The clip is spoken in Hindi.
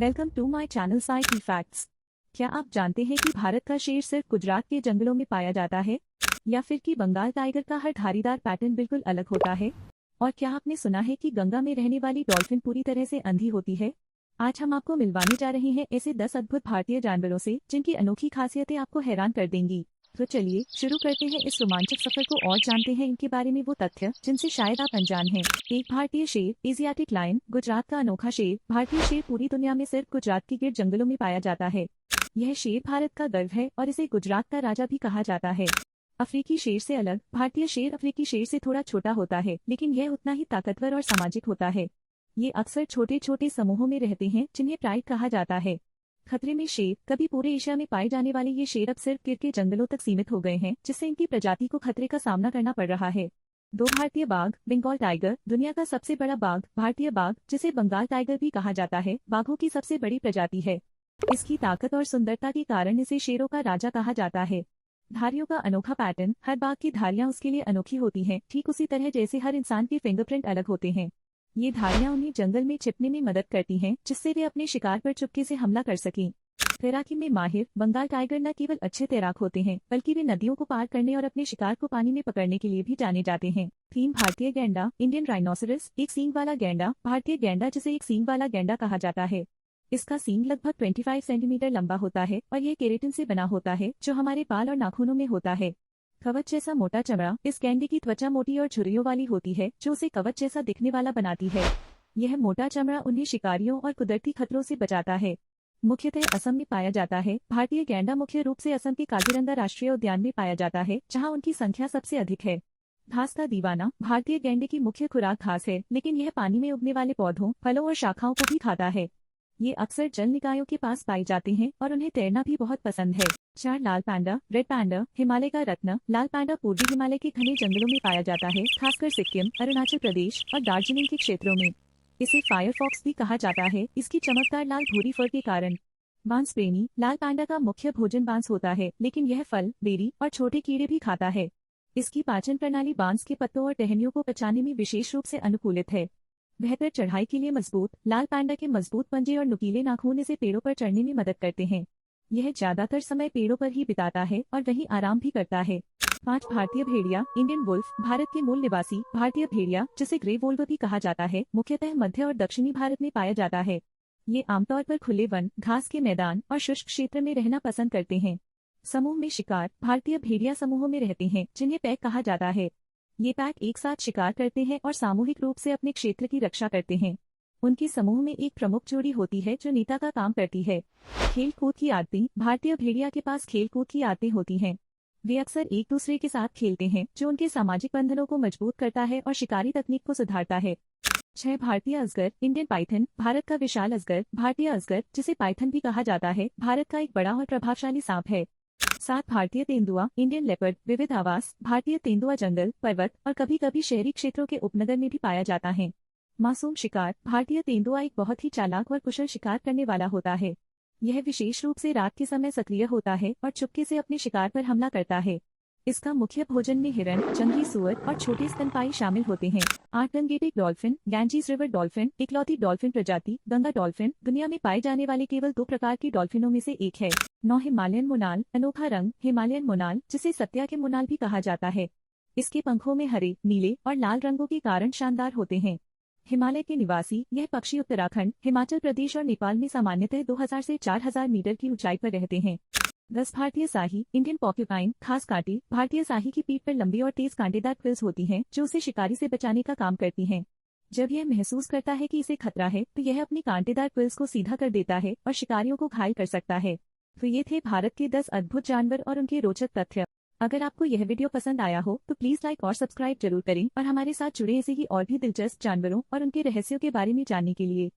Welcome to my channel psyche facts. क्या आप जानते हैं कि भारत का शेर सिर्फ गुजरात के जंगलों में पाया जाता है, या फिर कि बंगाल टाइगर का हर धारीदार पैटर्न बिल्कुल अलग होता है? और क्या आपने सुना है कि गंगा में रहने वाली डॉल्फिन पूरी तरह से अंधी होती है? आज हम आपको मिलवाने जा रहे हैं ऐसे 10 अद्भुत भारतीय जानवरों से जिनकी अनोखी खासियतें आपको हैरान कर देंगी। तो चलिए शुरू करते हैं इस रोमांचक सफर को और जानते हैं इनके बारे में वो तथ्य जिनसे शायद आप अनजान हैं। एक भारतीय शेर एशियाटिक लायन। गुजरात का अनोखा शेर। भारतीय शेर पूरी दुनिया में सिर्फ गुजरात के गिर जंगलों में पाया जाता है। यह शेर भारत का गर्व है और इसे गुजरात का राजा भी कहा जाता है। अफ्रीकी शेर से अलग भारतीय शेर अफ्रीकी शेर से थोड़ा छोटा होता है, लेकिन यह उतना ही ताकतवर और सामाजिक होता है। ये अक्सर छोटे छोटे समूहों में रहते हैं जिन्हें प्राइड कहा जाता है। खतरे में शेर। कभी पूरे एशिया में पाए जाने वाले ये शेर अब सिर्फ गिर के जंगलों तक सीमित हो गए हैं, जिससे इनकी प्रजाति को खतरे का सामना करना पड़ रहा है। दो भारतीय बाघ। बंगाल टाइगर दुनिया का सबसे बड़ा बाघ। भारतीय बाघ, जिसे बंगाल टाइगर भी कहा जाता है, बाघों की सबसे बड़ी प्रजाति है। इसकी ताकत और सुंदरता के कारण इसे शेरों का राजा कहा जाता है। धारियों का अनोखा पैटर्न। हर बाघ की धारियां उसके लिए अनोखी होती हैं, ठीक उसी तरह जैसे हर इंसान के फिंगरप्रिंट अलग होते हैं। ये धारियां उन्हें जंगल में छिपने में मदद करती हैं, जिससे वे अपने शिकार पर चुपके से हमला कर सकें। तैराकी में माहिर। बंगाल टाइगर न केवल अच्छे तैराक होते हैं, बल्कि वे नदियों को पार करने और अपने शिकार को पानी में पकड़ने के लिए भी जाने जाते हैं। तीन भारतीय गैंडा। इंडियन राइनोसरस, एक सींग वाला गैंडा। भारतीय गैंडा, जिसे एक सींग वाला गैंडा कहा जाता है। इसका सींग लगभग 25 सेंटीमीटर लंबा होता है और यह केराटिन से बना होता है, जो हमारे बाल और नाखूनों में होता है। कवच जैसा मोटा चमड़ा। इस गैंडे की त्वचा मोटी और झुर्रियों वाली होती है, जो उसे कवच जैसा दिखने वाला बनाती है। यह मोटा चमड़ा उन्हें शिकारियों और कुदरती खतरों से बचाता है। मुख्यतः असम में पाया जाता है। भारतीय गैंडा मुख्य रूप से असम के काजीरंगा राष्ट्रीय उद्यान में पाया जाता है, जहां उनकी संख्या सबसे अधिक है। घास का दीवाना। भारतीय गैंडे की मुख्य खुराक घास है, लेकिन यह पानी में उगने वाले पौधों, फलों और शाखाओं को भी खाता है। ये अक्सर जल निकायों के पास पाई जाते हैं और उन्हें तैरना भी बहुत पसंद है। चार लाल पैंडा। रेड पैंडा हिमालय का रत्न। लाल पैंडा पूर्वी हिमालय के घने जंगलों में पाया जाता है, खासकर सिक्किम, अरुणाचल प्रदेश और दार्जिलिंग के क्षेत्रों में। इसे फायरफॉक्स भी कहा जाता है, इसकी चमकदार लाल भूरी फर के कारण। बांस प्रेमी। लाल पैंडा का मुख्य भोजन बांस होता है, लेकिन यह फल, बेरी और छोटे कीड़े भी खाता है। इसकी पाचन प्रणाली बांस के पत्तों और टहनियों को पचाने में विशेष रूप से अनुकूलित है। बेहतर चढ़ाई के लिए मजबूत। लाल पैंडा के मजबूत पंजे और नुकीले नाखून इसे पेड़ों पर चढ़ने में मदद करते हैं। यह ज्यादातर समय पेड़ों पर ही बिताता है और वहीं आराम भी करता है। 5 भारतीय भेड़िया। Indian wolf. भारत के मूल निवासी भारतीय भेड़िया, जिसे ग्रे वोल्व भी कहा जाता है, मुख्यतः मध्य और दक्षिणी भारत में पाया जाता है। ये आमतौर पर खुले वन, घास के मैदान और शुष्क क्षेत्र में रहना पसंद करते हैं। समूह में शिकार। भारतीय भेड़िया समूहों में रहते हैं, जिन्हें पैक कहा जाता है। ये पैक एक साथ शिकार करते हैं और सामूहिक रूप से अपने क्षेत्र की रक्षा करते हैं। उनके समूह में एक प्रमुख जोड़ी होती है जो नेता का काम करती है। खेल कूद की आदतें। भारतीय भेड़िया के पास खेल कूद की आदतें होती हैं। वे अक्सर एक दूसरे के साथ खेलते हैं, जो उनके सामाजिक बंधनों को मजबूत करता है और शिकारी तकनीक को सुधारता है। 6 भारतीय अजगर। Indian Python. भारत का विशाल अजगर। भारतीय अजगर, जिसे पाइथन भी कहा जाता है, भारत का एक बड़ा और प्रभावशाली सांप है। 7 भारतीय तेंदुआ। Indian leopard. विविध आवास। भारतीय तेंदुआ जंगल, पर्वत और कभी कभी शहरी क्षेत्रों के उपनगर में भी पाया जाता है। मासूम शिकार। भारतीय तेंदुआ एक बहुत ही चालाक और कुशल शिकार करने वाला होता है। यह विशेष रूप से रात के समय सक्रिय होता है और चुपके से अपने शिकार पर हमला करता है। इसका मुख्य भोजन में हिरण, जंगली सुअर और छोटे स्तनपायी शामिल होते हैं। 8 Gangetic dolphin. Ganges river dolphin इकलौती डॉल्फिन प्रजाति। गंगा डॉल्फिन दुनिया में पाए जाने वाले केवल 2 प्रकार की डॉल्फिनों में से एक है। 9 हिमालयन मोनाल। अनोखा रंग। हिमालयन मोनाल, जिसे सत्या के मोनाल भी कहा जाता है, इसके पंखों में हरे, नीले और लाल रंगों के कारण शानदार होते हैं। हिमालय के निवासी। यह पक्षी उत्तराखंड, हिमाचल प्रदेश और नेपाल में सामान्यतः 2000 से 4000 मीटर की ऊंचाई पर रहते हैं। 10 भारतीय साही। Indian porcupine. खास कांटे। भारतीय साही की पीठ पर लंबी और तेज कांटेदार क्विल्स होती हैं, जो उसे शिकारी से बचाने का काम करती हैं। जब यह महसूस करता है कि इसे खतरा है, तो यह अपनी कांटेदार क्विल्स को सीधा कर देता है और शिकारियों को घायल कर सकता है। तो ये थे भारत के 10 अद्भुत जानवर और उनके रोचक तथ्य। अगर आपको यह वीडियो पसंद आया हो तो प्लीज लाइक और सब्सक्राइब जरूर करें और हमारे साथ जुड़े ऐसे ही और भी दिलचस्प जानवरों और उनके रहस्यों के बारे में जानने के लिए।